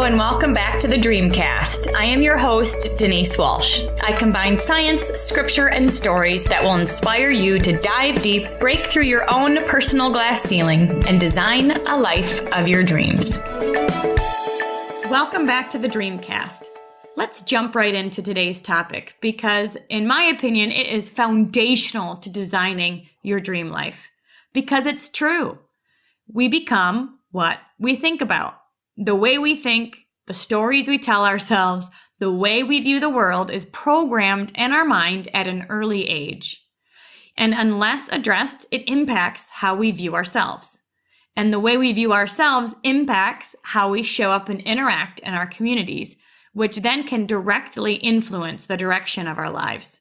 and welcome back to the Dreamcast. I am your host, Denise Walsh. I combine science, scripture, and stories that will inspire you to dive deep, break through your own personal glass ceiling, and design a life of your dreams. Welcome back to the Dreamcast. Let's jump right into today's topic because, in my opinion, it is foundational to designing your dream life. Because it's true. We become what we think about. The way we think, the stories we tell ourselves, the way we view the world is programmed in our mind at an early age. And unless addressed, it impacts how we view ourselves. And the way we view ourselves impacts how we show up and interact in our communities, which then can directly influence the direction of our lives.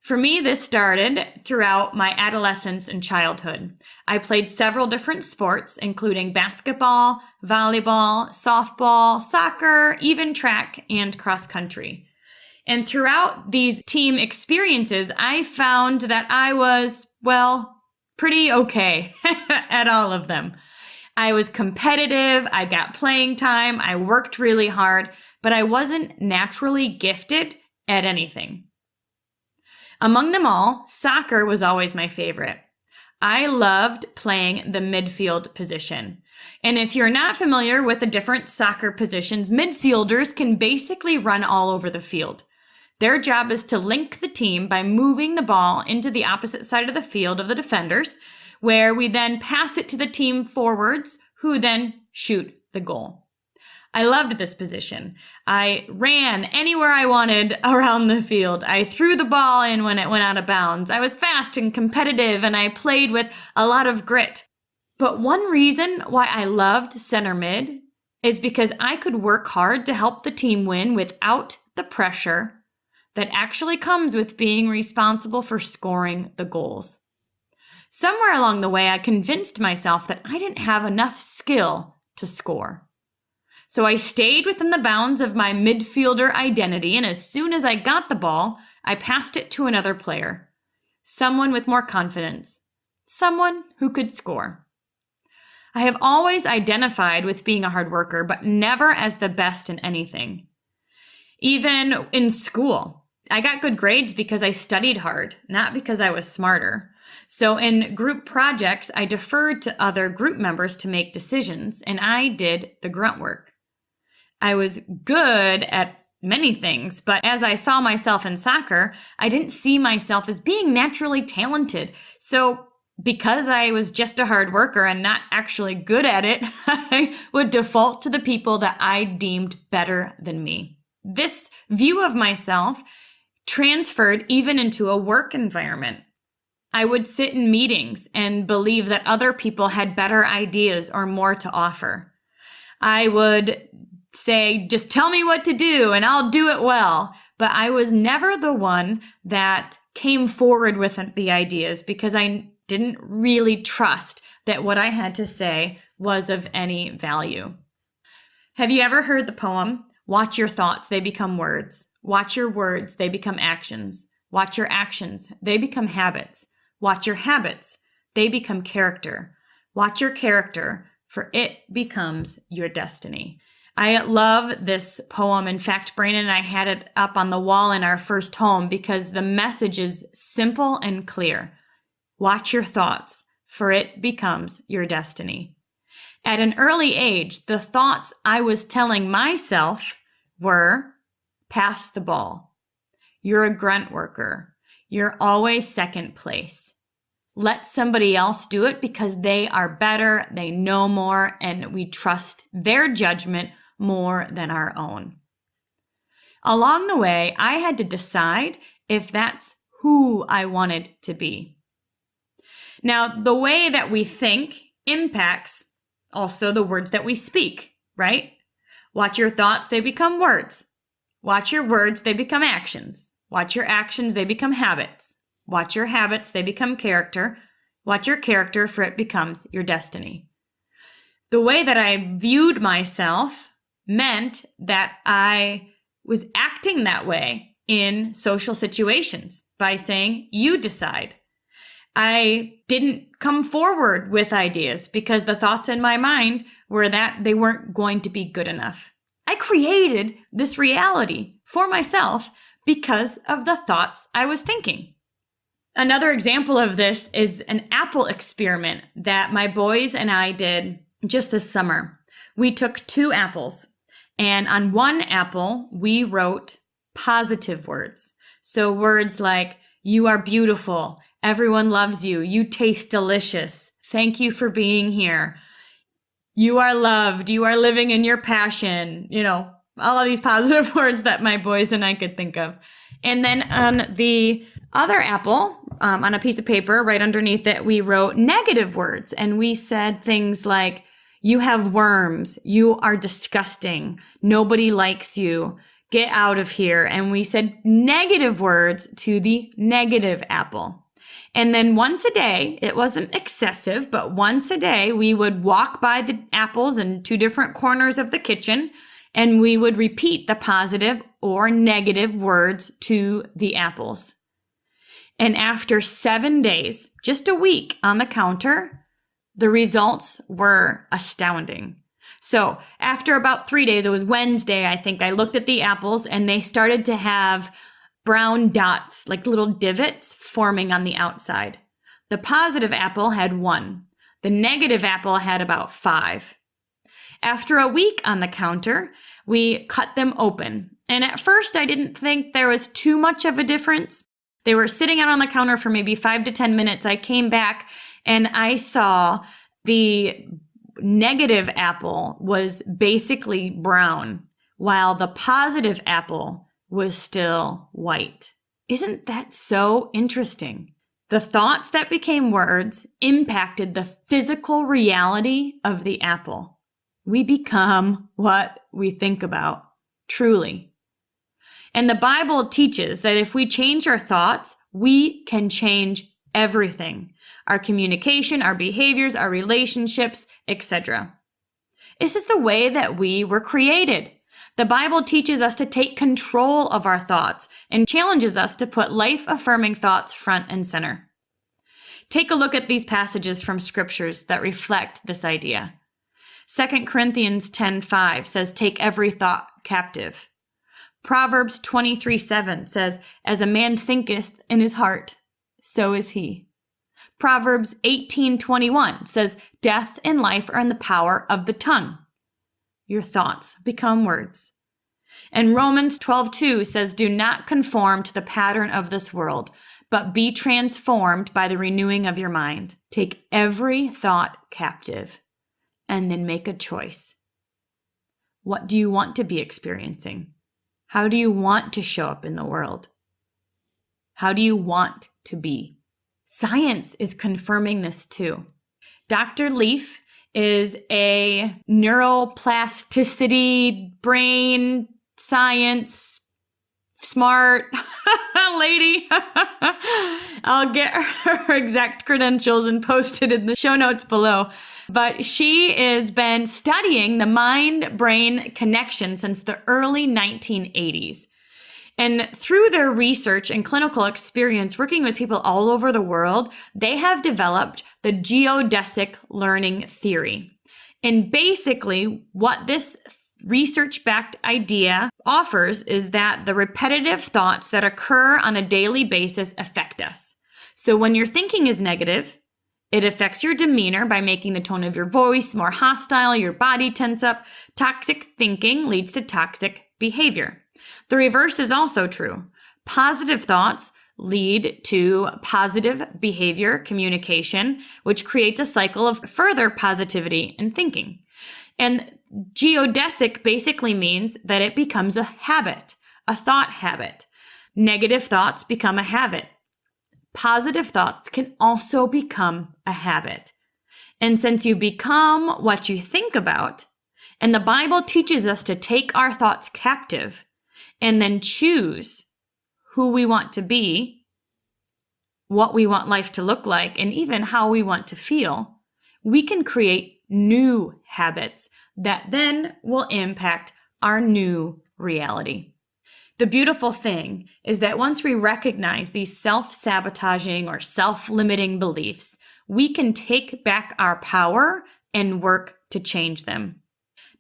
For me, this started throughout my adolescence and childhood. I played several different sports, including basketball, volleyball, softball, soccer, even track and cross country. And throughout these team experiences, I found that I was, pretty okay at all of them. I was competitive, I got playing time, I worked really hard, but I wasn't naturally gifted at anything. Among them all, soccer was always my favorite. I loved playing the midfield position. And if you're not familiar with the different soccer positions, midfielders can basically run all over the field. Their job is to link the team by moving the ball into the opposite side of the field of the defenders, where we then pass it to the team forwards, who then shoot the goal. I loved this position. I ran anywhere I wanted around the field. I threw the ball in when it went out of bounds. I was fast and competitive, and I played with a lot of grit. But one reason why I loved center mid is because I could work hard to help the team win without the pressure that actually comes with being responsible for scoring the goals. Somewhere along the way, I convinced myself that I didn't have enough skill to score. So I stayed within the bounds of my midfielder identity, and as soon as I got the ball, I passed it to another player, someone with more confidence, someone who could score. I have always identified with being a hard worker, but never as the best in anything. Even in school, I got good grades because I studied hard, not because I was smarter. So in group projects, I deferred to other group members to make decisions, and I did the grunt work. I was good at many things, but as I saw myself in soccer, I didn't see myself as being naturally talented. So because I was just a hard worker and not actually good at it, I would default to the people that I deemed better than me. This view of myself transferred even into a work environment. I would sit in meetings and believe that other people had better ideas or more to offer. I would say, just tell me what to do and I'll do it well. But I was never the one that came forward with the ideas because I didn't really trust that what I had to say was of any value. Have you ever heard the poem, "Watch your thoughts, they become words. Watch your words, they become actions. Watch your actions, they become habits. Watch your habits, they become character. Watch your character, for it becomes your destiny." I love this poem. In fact, Brandon and I had it up on the wall in our first home because the message is simple and clear. Watch your thoughts, for it becomes your destiny. At an early age, the thoughts I was telling myself were, pass the ball. You're a grunt worker. You're always second place. Let somebody else do it because they are better, they know more, and we trust their judgment more than our own. Along the way, I had to decide if that's who I wanted to be. Now, the way that we think impacts also the words that we speak, right? Watch your thoughts, they become words. Watch your words, they become actions. Watch your actions, they become habits. Watch your habits, they become character. Watch your character, for it becomes your destiny. The way that I viewed myself meant that I was acting that way in social situations by saying, you decide. I didn't come forward with ideas because the thoughts in my mind were that they weren't going to be good enough. I created this reality for myself because of the thoughts I was thinking. Another example of this is an apple experiment that my boys and I did just this summer. We took 2 apples, and on one apple, we wrote positive words. So words like, you are beautiful, everyone loves you, you taste delicious, thank you for being here, you are loved, you are living in your passion, all of these positive words that my boys and I could think of. And then on the other apple, on a piece of paper right underneath it, we wrote negative words. And we said things like, you have worms, you are disgusting, nobody likes you, get out of here. And we said negative words to the negative apple. And then once a day, it wasn't excessive, but once a day, we would walk by the apples in 2 different corners of the kitchen, and we would repeat the positive or negative words to the apples. And after 7 days, just a week on the counter, the results were astounding. So after about 3 days, it was Wednesday, I think, I looked at the apples and they started to have brown dots, like little divots forming on the outside. The positive apple had 1. The negative apple had about 5. After a week on the counter, we cut them open. And at first, I didn't think there was too much of a difference. They were sitting out on the counter for maybe 5 to 10 minutes. I came back and I saw the negative apple was basically brown, while the positive apple was still white. Isn't that so interesting? The thoughts that became words impacted the physical reality of the apple. We become what we think about, truly. And the Bible teaches that if we change our thoughts, we can change everything. Our communication, our behaviors, our relationships, etc. This is the way that we were created. The Bible teaches us to take control of our thoughts and challenges us to put life-affirming thoughts front and center. Take a look at these passages from scriptures that reflect this idea. 2 Corinthians 10:5 says, take every thought captive. Proverbs 23:7 says, as a man thinketh in his heart, so is he. Proverbs 18:21 says, death and life are in the power of the tongue. Your thoughts become words. And Romans 12:2 says, do not conform to the pattern of this world, but be transformed by the renewing of your mind. Take every thought captive and then make a choice. What do you want to be experiencing? How do you want to show up in the world? How do you want to be? Science is confirming this too. Dr. Leaf is a neuroplasticity, brain science, smart lady. I'll get her exact credentials and post it in the show notes below. But she has been studying the mind-brain connection since the early 1980s. And through their research and clinical experience working with people all over the world, they have developed the geodesic learning theory. And basically, what this research-backed idea offers is that the repetitive thoughts that occur on a daily basis affect us. So when your thinking is negative, it affects your demeanor by making the tone of your voice more hostile, your body tense up. Toxic thinking leads to toxic behavior. The reverse is also true. Positive thoughts lead to positive behavior, communication, which creates a cycle of further positivity and thinking. And geodesic basically means that it becomes a habit, a thought habit. Negative thoughts become a habit. Positive thoughts can also become a habit. And since you become what you think about, and the Bible teaches us to take our thoughts captive and then choose who we want to be, what we want life to look like, and even how we want to feel, we can create new habits that then will impact our new reality. The beautiful thing is that once we recognize these self-sabotaging or self-limiting beliefs, we can take back our power and work to change them.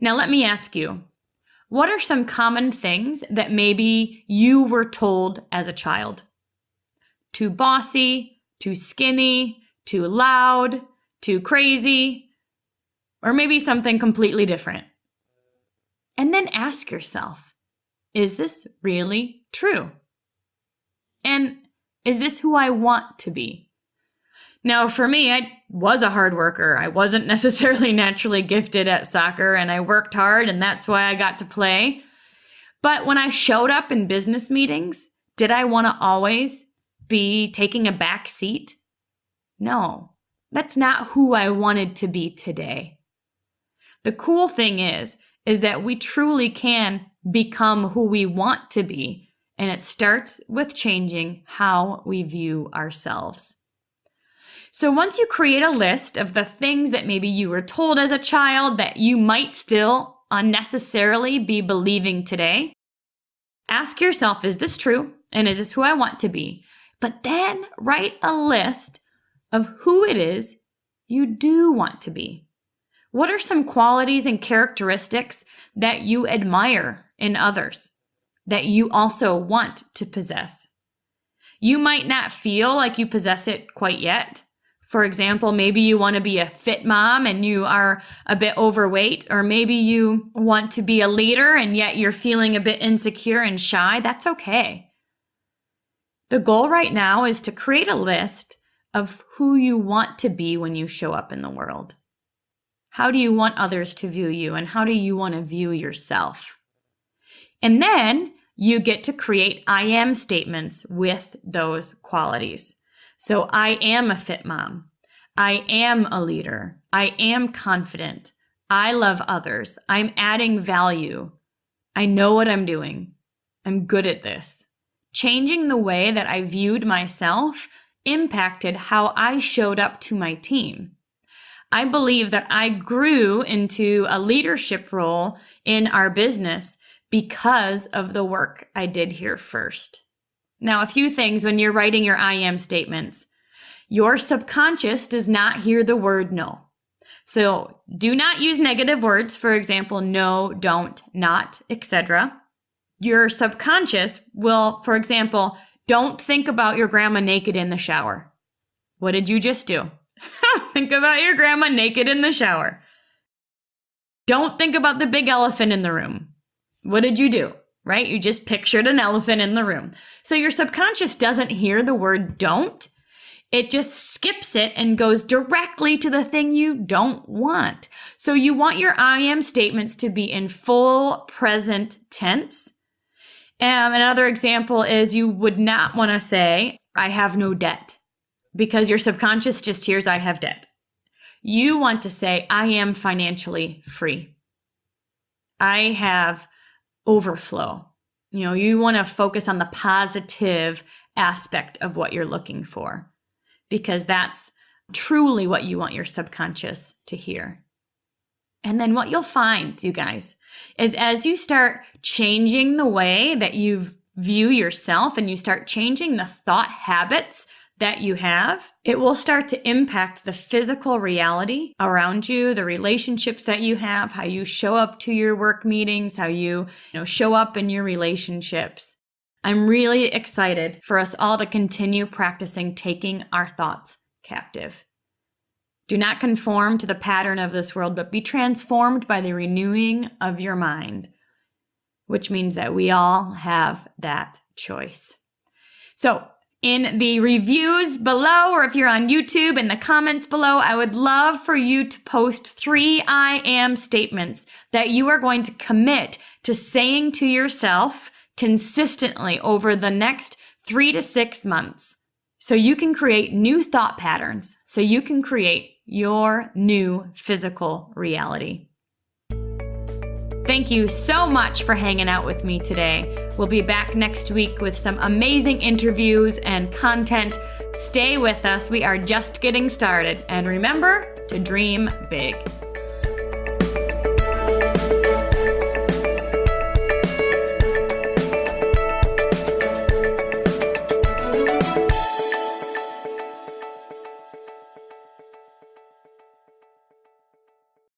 Now let me ask you, What are some common things that maybe you were told as a child? Too bossy, too skinny, too loud, too crazy, or maybe something completely different. And then ask yourself, is this really true? And is this who I want to be? Now, for me, I was a hard worker. I wasn't necessarily naturally gifted at soccer, and I worked hard, and that's why I got to play. But when I showed up in business meetings, did I want to always be taking a back seat? No, that's not who I wanted to be today. The cool thing is that we truly can become who we want to be, and it starts with changing how we view ourselves. So once you create a list of the things that maybe you were told as a child that you might still unnecessarily be believing today, ask yourself, is this true? And is this who I want to be? But then write a list of who it is you do want to be. What are some qualities and characteristics that you admire in others that you also want to possess? You might not feel like you possess it quite yet. For example, maybe you want to be a fit mom and you are a bit overweight, or maybe you want to be a leader and yet you're feeling a bit insecure and shy. That's okay. The goal right now is to create a list of who you want to be when you show up in the world. How do you want others to view you, and how do you want to view yourself? And then you get to create I am statements with those qualities. So I am a fit mom. I am a leader. I am confident. I love others. I'm adding value. I know what I'm doing. I'm good at this. Changing the way that I viewed myself impacted how I showed up to my team. I believe that I grew into a leadership role in our business because of the work I did here first. Now, a few things when you're writing your I am statements. Your subconscious does not hear the word no. So do not use negative words, for example, no, don't, not, etc. Your subconscious will, for example, don't think about your grandma naked in the shower. What did you just do? Think about your grandma naked in the shower. Don't think about the big elephant in the room. What did you do? Right? You just pictured an elephant in the room. So your subconscious doesn't hear the word don't. It just skips it and goes directly to the thing you don't want. So you want your I am statements to be in full present tense. Another example is you would not want to say, I have no debt, because your subconscious just hears I have debt. You want to say, I am financially free. I have overflow. You want to focus on the positive aspect of what you're looking for, because that's truly what you want your subconscious to hear. And then what you'll find, you guys, is as you start changing the way that you view yourself and you start changing the thought habits that you have, it will start to impact the physical reality around you, the relationships that you have, how you show up to your work meetings, how you show up in your relationships. I'm really excited for us all to continue practicing taking our thoughts captive. Do not conform to the pattern of this world, but be transformed by the renewing of your mind, which means that we all have that choice. So, in the reviews below, or if you're on YouTube, in the comments below, I would love for you to post 3 I am statements that you are going to commit to saying to yourself consistently over the next 3 to 6 months, so you can create new thought patterns, so you can create your new physical reality. Thank you so much for hanging out with me today. We'll be back next week with some amazing interviews and content. Stay with us. We are just getting started. And remember to dream big.